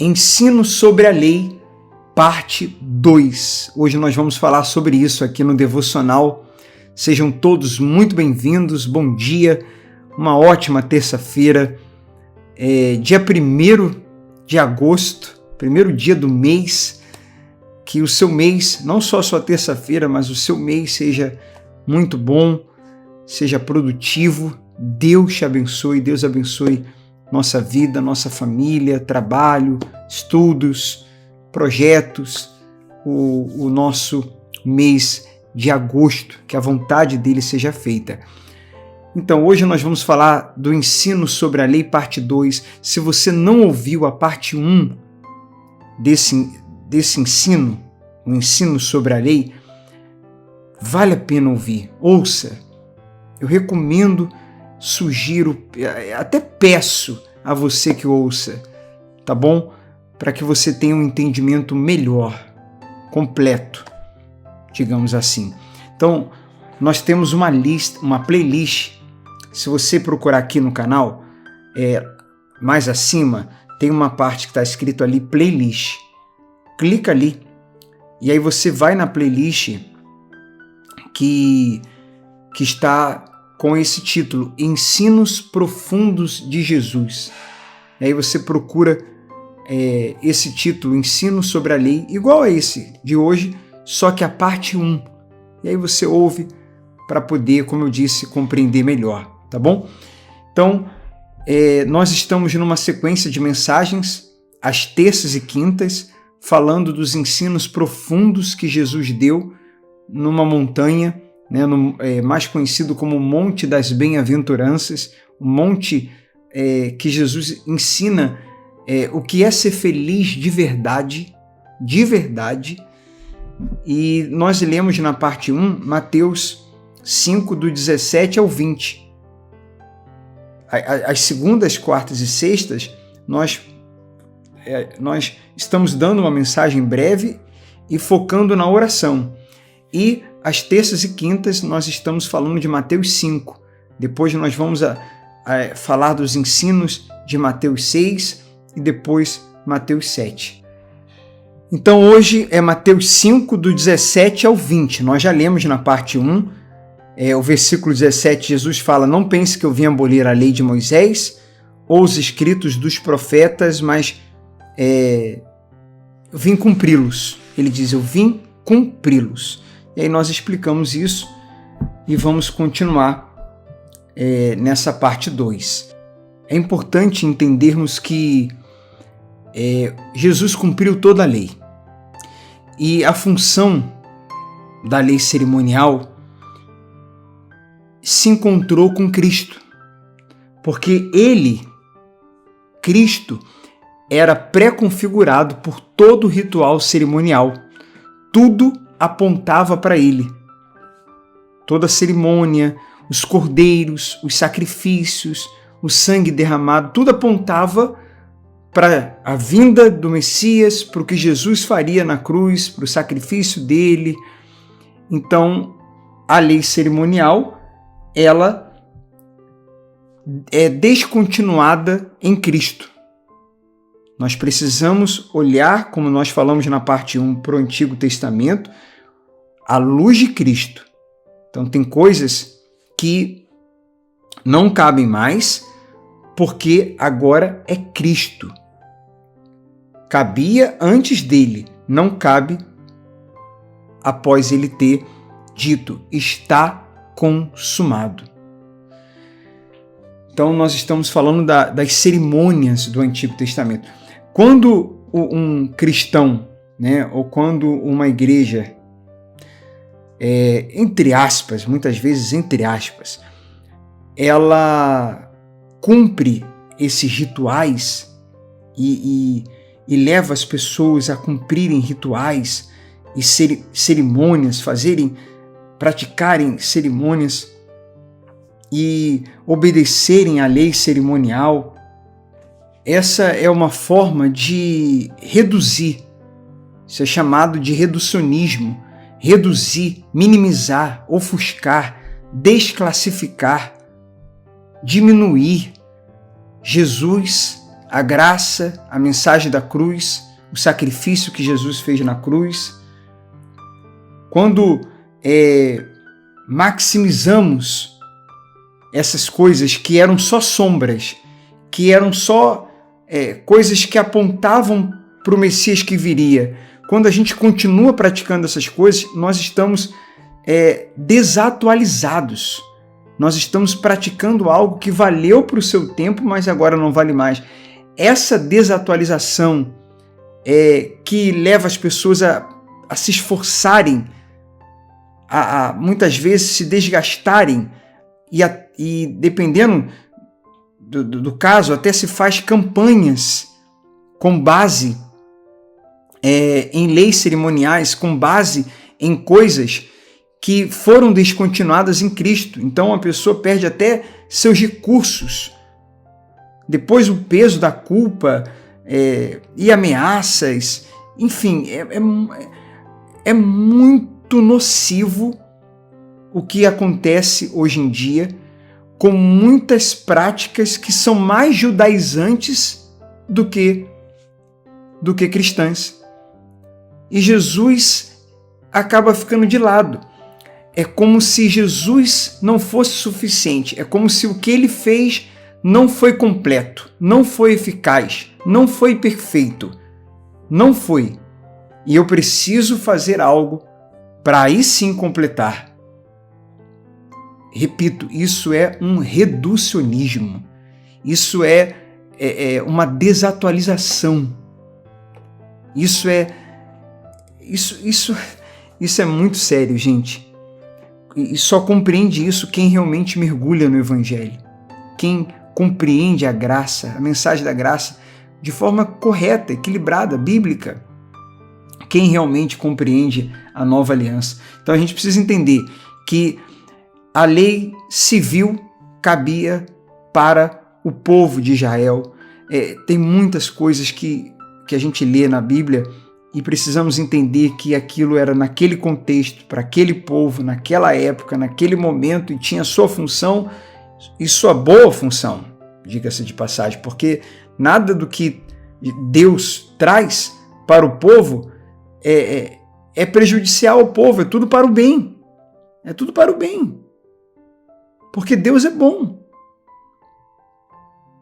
Ensino sobre a lei, parte 2. Hoje nós vamos falar sobre isso aqui no Devocional. Sejam todos muito bem-vindos, bom dia, uma ótima terça-feira, dia 1º de agosto, primeiro dia do mês. Que o seu mês, não só a sua terça-feira, mas o seu mês seja muito bom, seja produtivo. Deus te abençoe, Deus abençoe nossa vida, nossa família, trabalho, estudos, projetos, o nosso mês de agosto, que a vontade dele seja feita. Então, hoje nós vamos falar do ensino sobre a lei, parte 2. Se você não ouviu a parte 1 desse ensino, o ensino sobre a lei, vale a pena ouvir, ouça. Eu recomendo, sugiro, até peço a você que ouça, tá bom? Para que você tenha um entendimento melhor, completo, digamos assim. Então, nós temos uma playlist. Se você procurar aqui no canal, mais acima, tem uma parte que está escrito ali, playlist. Clica ali e aí você vai na playlist que está com esse título, Ensinos Profundos de Jesus. E aí você procura esse título, Ensino sobre a Lei, igual a esse de hoje, só que a parte 1. E aí você ouve para poder, como eu disse, compreender melhor, tá bom? Então, nós estamos numa sequência de mensagens, às terças e quintas, falando dos ensinos profundos que Jesus deu numa montanha, né, mais conhecido como Monte das Bem-aventuranças, o monte que Jesus ensina o que é ser feliz de verdade, e nós lemos na parte 1, Mateus 5, do 17 ao 20. As segundas, quartas e sextas, nós estamos dando uma mensagem breve e focando na oração. E às terças e quintas nós estamos falando de Mateus 5. Depois nós vamos falar dos ensinos de Mateus 6 e depois Mateus 7. Então hoje é Mateus 5, do 17 ao 20. Nós já lemos na parte 1, o versículo 17, Jesus fala: não pense que eu vim abolir a lei de Moisés ou os escritos dos profetas, mas eu vim cumpri-los. Ele diz, eu vim cumpri-los. E aí nós explicamos isso e vamos continuar nessa parte 2. É importante entendermos que Jesus cumpriu toda a lei. E a função da lei cerimonial se encontrou com Cristo. Porque Cristo, era pré-configurado por todo o ritual cerimonial. Tudo apontava para ele. Toda a cerimônia, os cordeiros, os sacrifícios, o sangue derramado, tudo apontava para a vinda do Messias, para o que Jesus faria na cruz, para o sacrifício dele. Então, a lei cerimonial, ela é descontinuada em Cristo. Nós precisamos olhar, como nós falamos na parte 1, para o Antigo Testamento, à luz de Cristo. Então, tem coisas que não cabem mais, porque agora é Cristo. Cabia antes dele, não cabe após ele ter dito, está consumado. Então, nós estamos falando das cerimônias do Antigo Testamento. Quando um cristão, né, ou quando uma igreja, entre aspas, muitas vezes entre aspas, ela cumpre esses rituais e leva as pessoas a cumprirem rituais e cerimônias, praticarem cerimônias e obedecerem à lei cerimonial. Essa é uma forma de reduzir, isso é chamado de reducionismo, reduzir, minimizar, ofuscar, desclassificar, diminuir Jesus, a graça, a mensagem da cruz, o sacrifício que Jesus fez na cruz, quando maximizamos essas coisas que eram só sombras, que eram só coisas que apontavam para o Messias que viria, quando a gente continua praticando essas coisas, nós estamos desatualizados. Nós estamos praticando algo que valeu para o seu tempo, mas agora não vale mais. Essa desatualização que leva as pessoas a se esforçarem, a muitas vezes se desgastarem e dependendo do caso, até se faz campanhas com base em leis cerimoniais, com base em coisas que foram descontinuadas em Cristo. Então a pessoa perde até seus recursos. Depois o peso da culpa e ameaças, enfim, é muito nocivo o que acontece hoje em dia com muitas práticas que são mais judaizantes do que cristãs. E Jesus acaba ficando de lado. É como se Jesus não fosse suficiente. É como se o que ele fez não foi completo, não foi eficaz, não foi perfeito. Não foi. E eu preciso fazer algo para aí sim completar. Repito, isso é um reducionismo. Isso é uma desatualização. Isso é muito sério, gente. E só compreende isso quem realmente mergulha no Evangelho. Quem compreende a graça, a mensagem da graça, de forma correta, equilibrada, bíblica. Quem realmente compreende a nova aliança. Então a gente precisa entender que a lei civil cabia para o povo de Israel. Tem muitas coisas que a gente lê na Bíblia e precisamos entender que aquilo era naquele contexto, para aquele povo, naquela época, naquele momento, e tinha sua função e sua boa função, diga-se de passagem, porque nada do que Deus traz para o povo é prejudicial ao povo, é tudo para o bem. É tudo para o bem. Porque Deus é bom.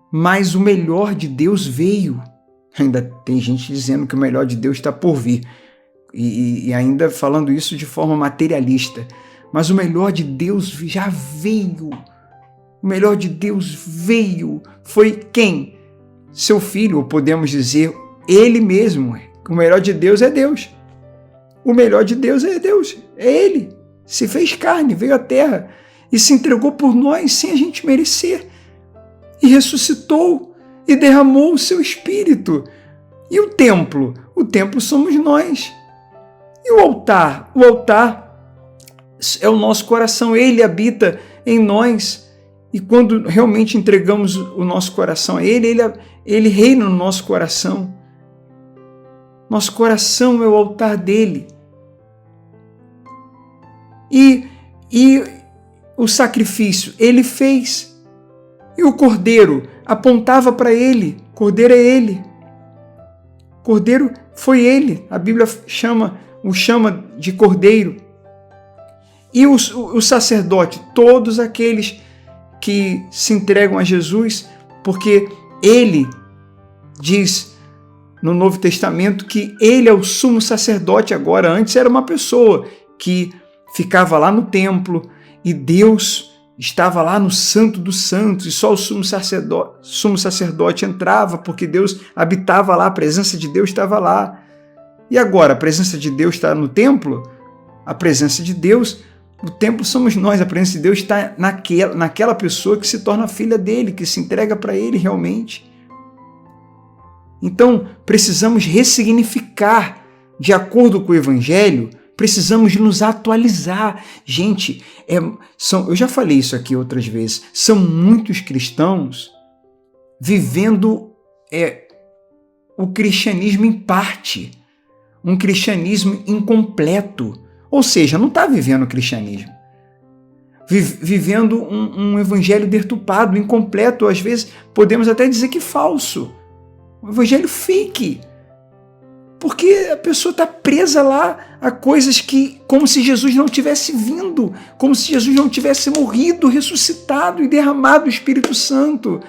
Mas o melhor de Deus veio. Ainda tem gente dizendo que o melhor de Deus está por vir. E ainda falando isso de forma materialista. Mas o melhor de Deus já veio. O melhor de Deus veio. Foi quem? Seu filho, ou podemos dizer, ele mesmo. O melhor de Deus é Deus. O melhor de Deus é Deus. É Ele. Se fez carne, veio à terra e se entregou por nós sem a gente merecer. E ressuscitou e derramou o seu Espírito. E o templo? O templo somos nós. E o altar? O altar é o nosso coração. Ele habita em nós. E quando realmente entregamos o nosso coração a Ele reina no nosso coração. Nosso coração é o altar dele. E o sacrifício ele fez. E o cordeiro apontava para ele. Cordeiro é ele. Cordeiro foi ele. A Bíblia o chama de cordeiro. E o sacerdote, todos aqueles que se entregam a Jesus, porque ele diz no Novo Testamento que ele é o sumo sacerdote agora. Antes era uma pessoa que ficava lá no templo e Deus estava lá no Santo dos Santos e só o sumo sacerdote entrava porque Deus habitava lá, a presença de Deus estava lá. E agora a presença de Deus está no templo? A presença de Deus, o templo somos nós, a presença de Deus está naquela pessoa que se torna filha dele, que se entrega para ele realmente. Então, precisamos ressignificar, de acordo com o Evangelho, precisamos nos atualizar. Gente, eu já falei isso aqui outras vezes, são muitos cristãos vivendo o cristianismo em parte, um cristianismo incompleto, ou seja, não está vivendo o cristianismo, vivendo um evangelho deturpado, incompleto, às vezes podemos até dizer que falso. um evangelho fake. Porque a pessoa está presa lá a coisas que, como se Jesus não tivesse vindo, como se Jesus não tivesse morrido, ressuscitado e derramado o Espírito Santo.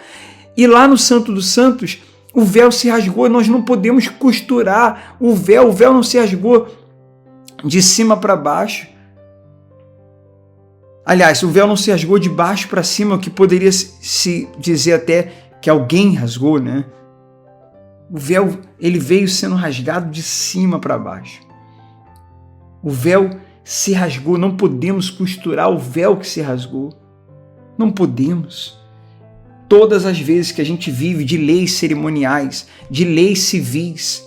E lá no Santo dos Santos, o véu se rasgou, nós não podemos costurar o véu não se rasgou de cima para baixo. Aliás, o véu não se rasgou de baixo para cima, o que poderia se dizer até que alguém rasgou, né? O véu, ele veio sendo rasgado de cima para baixo. O véu se rasgou, não podemos costurar o véu que se rasgou. Não podemos. Todas as vezes que a gente vive de leis cerimoniais, de leis civis,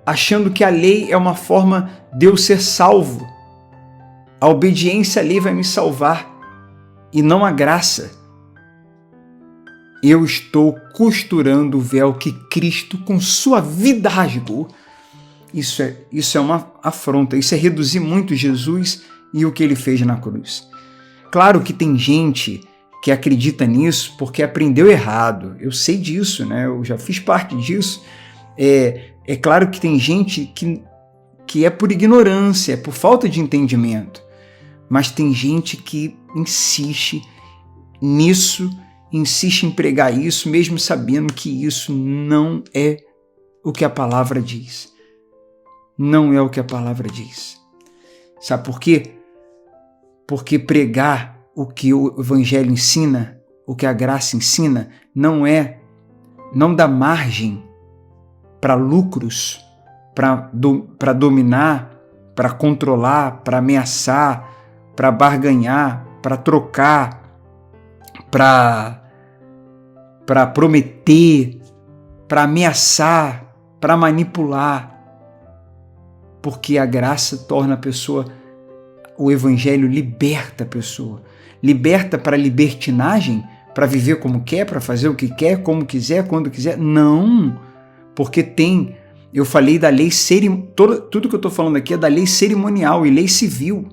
achando que a lei é uma forma de eu ser salvo, a obediência à lei vai me salvar e não a graça. Eu estou costurando o véu que Cristo com sua vida rasgou. Isso é uma afronta, isso é reduzir muito Jesus e o que ele fez na cruz. Claro que tem gente que acredita nisso porque aprendeu errado. Eu sei disso, né? Eu já fiz parte disso. É claro que tem gente que é por ignorância, é por falta de entendimento. Mas tem gente que insiste nisso, insiste em pregar isso, mesmo sabendo que isso não é o que a palavra diz. Não é o que a palavra diz. Sabe por quê? Porque pregar o que o Evangelho ensina, o que a graça ensina, não dá margem para lucros, para dominar, para controlar, para ameaçar, para barganhar, para trocar, para prometer, para ameaçar, para manipular. Porque a graça torna a pessoa, o Evangelho liberta a pessoa. Liberta para libertinagem, para viver como quer, para fazer o que quer, como quiser, quando quiser. Não, porque eu falei da lei cerimonial, tudo que eu estou falando aqui é da lei cerimonial e lei civil.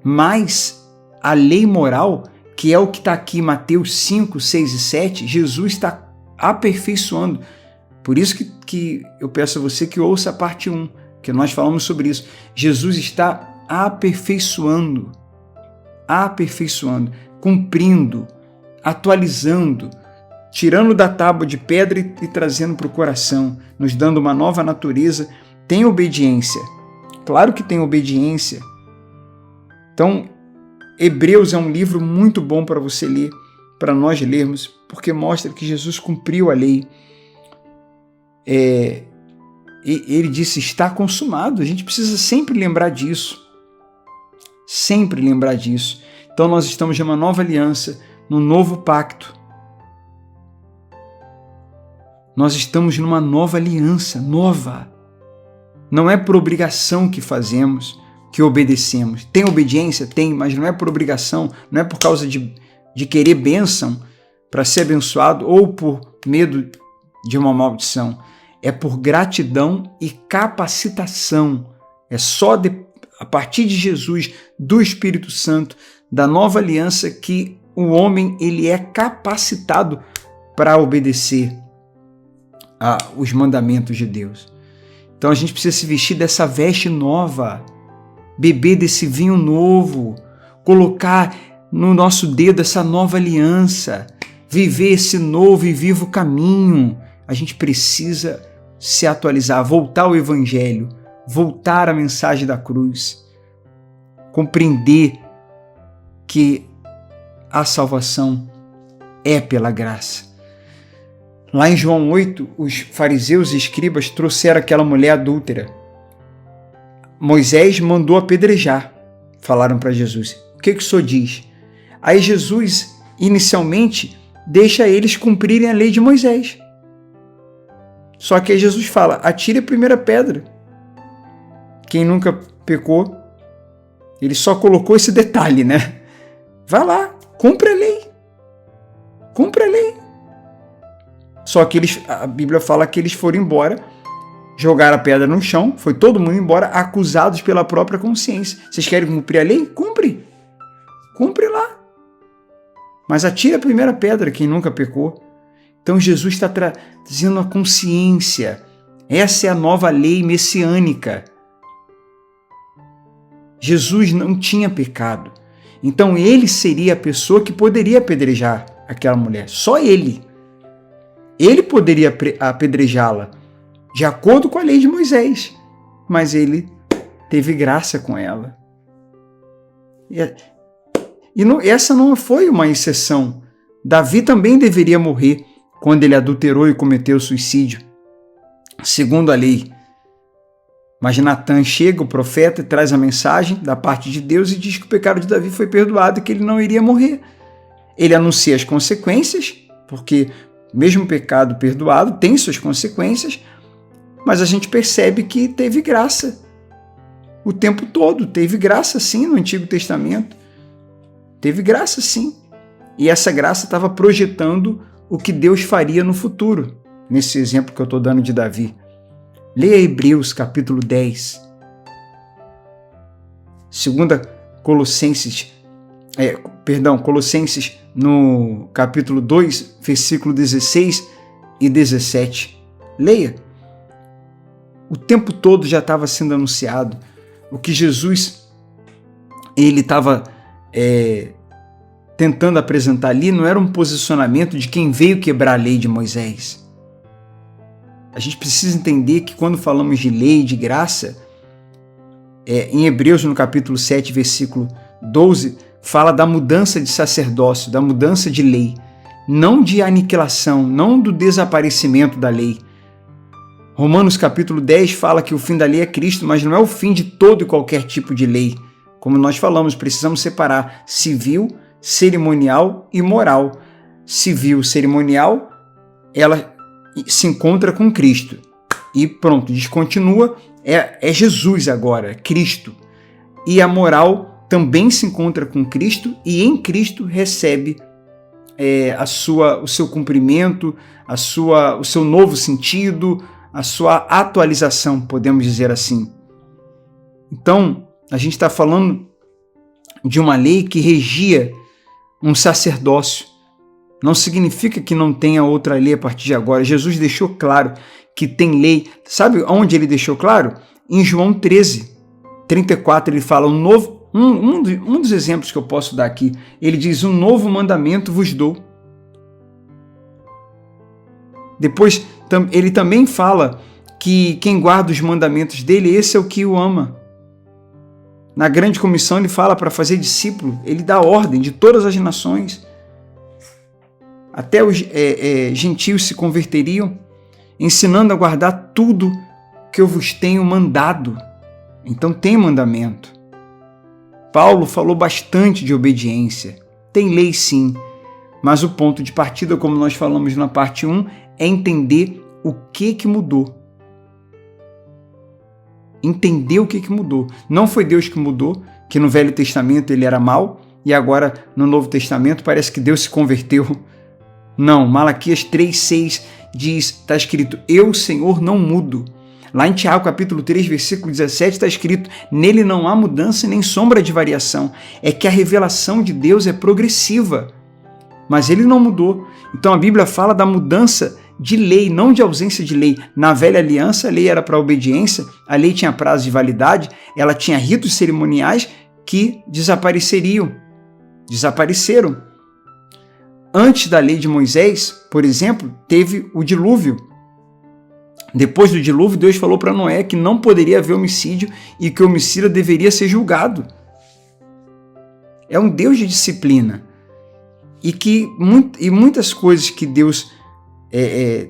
Mas a lei moral, que é o que está aqui em Mateus 5, 6 e 7, Jesus está aperfeiçoando. Por isso que eu peço a você que ouça a parte 1, que nós falamos sobre isso. Jesus está aperfeiçoando, cumprindo, atualizando, tirando da tábua de pedra e trazendo para o coração, nos dando uma nova natureza. Tem obediência, claro que tem obediência. Então, Hebreus é um livro muito bom para você ler, para nós lermos, porque mostra que Jesus cumpriu a lei. Ele disse, está consumado. A gente precisa sempre lembrar disso. Sempre lembrar disso. Então nós estamos em uma nova aliança, num novo pacto. Nós estamos numa nova aliança, nova. Não é por obrigação que fazemos, que obedecemos. Tem obediência? Tem, mas não é por obrigação, não é por causa de querer bênção para ser abençoado ou por medo de uma maldição. É por gratidão e capacitação. É só a partir de Jesus, do Espírito Santo, da nova aliança, que o homem ele é capacitado para obedecer os mandamentos de Deus. Então a gente precisa se vestir dessa veste nova, beber desse vinho novo, colocar no nosso dedo essa nova aliança, viver esse novo e vivo caminho. A gente precisa se atualizar, voltar ao Evangelho, voltar à mensagem da cruz, compreender que a salvação é pela graça. Lá em João 8, os fariseus e escribas trouxeram aquela mulher adúltera. Moisés mandou apedrejar, falaram para Jesus. O que o senhor diz? Aí Jesus, inicialmente, deixa eles cumprirem a lei de Moisés. Só que aí Jesus fala, atire a primeira pedra. Quem nunca pecou, ele só colocou esse detalhe, né? Vai lá, cumpre a lei. Cumpre a lei. Só que a Bíblia fala que eles foram embora, jogaram a pedra no chão, foi todo mundo embora, acusados pela própria consciência. Vocês querem cumprir a lei? Cumpre. Cumpre lá. Mas atire a primeira pedra quem nunca pecou. Então Jesus está trazendo a consciência. Essa é a nova lei messiânica. Jesus não tinha pecado. Então ele seria a pessoa que poderia apedrejar aquela mulher. Só ele. Ele poderia apedrejá-la de acordo com a lei de Moisés. Mas ele teve graça com ela. Essa não foi uma exceção. Davi também deveria morrer quando ele adulterou e cometeu suicídio, segundo a lei. Mas Natan chega, o profeta, e traz a mensagem da parte de Deus e diz que o pecado de Davi foi perdoado e que ele não iria morrer. Ele anuncia as consequências, porque mesmo pecado perdoado tem suas consequências, mas a gente percebe que teve graça. O tempo todo teve graça sim no Antigo Testamento. Teve graça sim. E essa graça estava projetando o que Deus faria no futuro, nesse exemplo que eu estou dando de Davi. Leia Hebreus capítulo 10. Colossenses no capítulo 2, versículo 16 e 17. Leia. O tempo todo já estava sendo anunciado. O que Jesus ele estava tentando apresentar ali não era um posicionamento de quem veio quebrar a lei de Moisés. A gente precisa entender que quando falamos de lei, de graça, em Hebreus, no capítulo 7, versículo 12, fala da mudança de sacerdócio, da mudança de lei, não de aniquilação, não do desaparecimento da lei. Romanos capítulo 10 fala que o fim da lei é Cristo, mas não é o fim de todo e qualquer tipo de lei. Como nós falamos, precisamos separar civil, cerimonial e moral. Civil, cerimonial, ela se encontra com Cristo. E pronto, descontinua, é Jesus agora, é Cristo. E a moral também se encontra com Cristo e em Cristo recebe o seu cumprimento, o seu novo sentido, a sua atualização, podemos dizer assim. Então, a gente está falando de uma lei que regia um sacerdócio. Não significa que não tenha outra lei a partir de agora. Jesus deixou claro que tem lei. Sabe onde ele deixou claro? Em João 13, 34, ele fala um dos exemplos que eu posso dar aqui. Ele diz, um novo mandamento vos dou. Depois, ele também fala que quem guarda os mandamentos dele, esse é o que o ama. Na grande comissão ele fala para fazer discípulo, ele dá ordem de todas as nações. Até os gentios se converteriam, ensinando a guardar tudo que eu vos tenho mandado. Então tem mandamento. Paulo falou bastante de obediência. Tem lei sim, mas o ponto de partida, como nós falamos na parte 1, é entender o que mudou. Entender o que mudou. Não foi Deus que mudou, que no Velho Testamento ele era mau, e agora no Novo Testamento parece que Deus se converteu. Não, Malaquias 3,6 diz, está escrito, eu, Senhor, não mudo. Lá em Tiago, capítulo 3, versículo 17, está escrito, nele não há mudança nem sombra de variação. É que a revelação de Deus é progressiva, mas ele não mudou. Então a Bíblia fala da mudança de lei, não de ausência de lei. Na velha aliança, a lei era para obediência, a lei tinha prazo de validade, ela tinha ritos cerimoniais que desapareceram. Antes da lei de Moisés, por exemplo, teve o dilúvio. Depois do dilúvio, Deus falou para Noé que não poderia haver homicídio e que o homicida deveria ser julgado. É um Deus de disciplina. E muitas coisas que Deus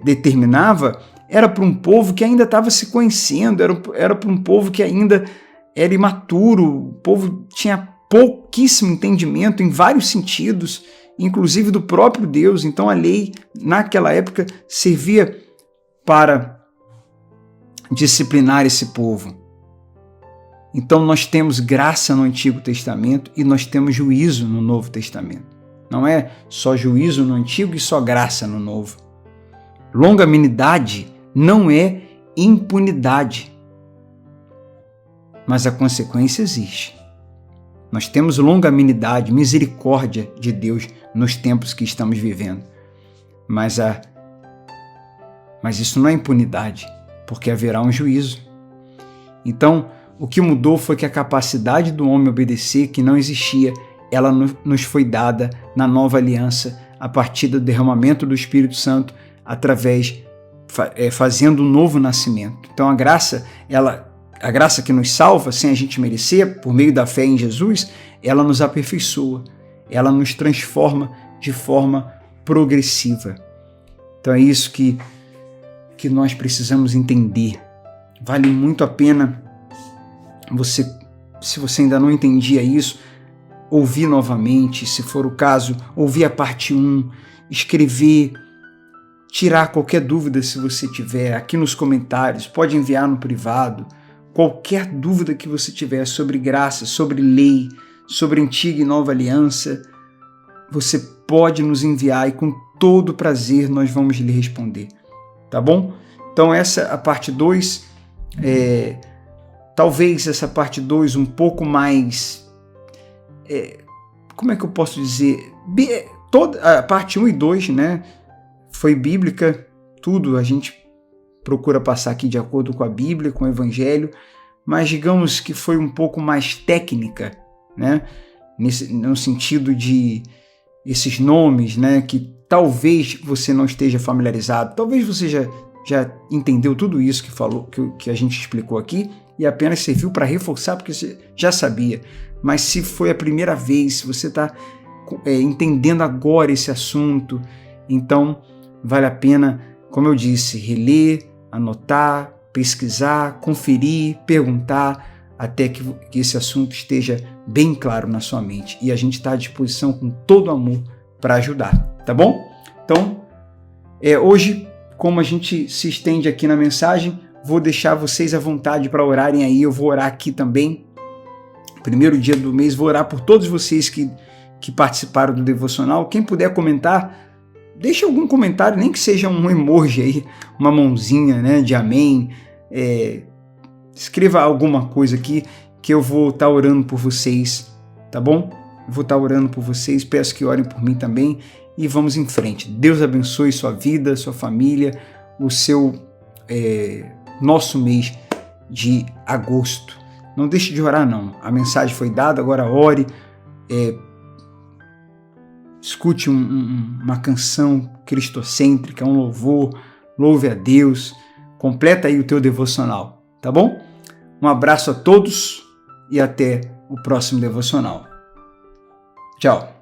determinava era para um povo que ainda estava se conhecendo, era para um povo que ainda era imaturo, o povo tinha pouquíssimo entendimento em vários sentidos, inclusive do próprio Deus. Então a lei, naquela época, servia para disciplinar esse povo. Então nós temos graça no Antigo Testamento e nós temos juízo no Novo Testamento. Não é só juízo no Antigo e só graça no Novo. Longanimidade não é impunidade, mas a consequência existe. Nós temos longanimidade, misericórdia de Deus nos tempos que estamos vivendo. Mas isso não é impunidade, porque haverá um juízo. Então, o que mudou foi que a capacidade do homem obedecer, que não existia, ela nos foi dada na nova aliança, a partir do derramamento do Espírito Santo, fazendo um novo nascimento. Então, a graça que nos salva, sem a gente merecer, por meio da fé em Jesus, ela nos aperfeiçoa, ela nos transforma de forma progressiva. Então, é isso que nós precisamos entender. Vale muito a pena se você ainda não entendia isso, ouvir novamente, se for o caso, ouvir a parte 1, escrever, tirar qualquer dúvida se você tiver aqui nos comentários, pode enviar no privado, qualquer dúvida que você tiver sobre graça, sobre lei, sobre antiga e nova aliança, você pode nos enviar e com todo prazer nós vamos lhe responder, tá bom? Então essa é a parte 2, talvez essa parte 2 um pouco mais, como é que eu posso dizer, toda a parte 1 e 2, né, foi bíblica, tudo a gente procura passar aqui de acordo com a Bíblia, com o Evangelho, mas digamos que foi um pouco mais técnica, né, no sentido de esses nomes, né, que talvez você não esteja familiarizado, talvez você já entendeu tudo isso que a gente explicou aqui e apenas serviu para reforçar porque você já sabia. Mas se foi a primeira vez, se você está entendendo agora esse assunto, então vale a pena, como eu disse, reler, anotar, pesquisar, conferir, perguntar, até que esse assunto esteja bem claro na sua mente. E a gente está à disposição com todo amor para ajudar, tá bom? Então, hoje, como a gente se estende aqui na mensagem, vou deixar vocês à vontade para orarem aí, eu vou orar aqui também. Primeiro dia do mês, vou orar por todos vocês que participaram do devocional. Quem puder comentar, deixe algum comentário, nem que seja um emoji aí, uma mãozinha, né, de amém. Escreva alguma coisa aqui que eu vou estar orando por vocês, tá bom? Vou estar orando por vocês, peço que orem por mim também e vamos em frente. Deus abençoe sua vida, sua família, o seu nosso mês de agosto. Não deixe de orar, não. A mensagem foi dada, agora ore. Escute uma canção cristocêntrica, um louvor, louve a Deus. Completa aí o teu devocional, tá bom? Um abraço a todos e até o próximo devocional. Tchau.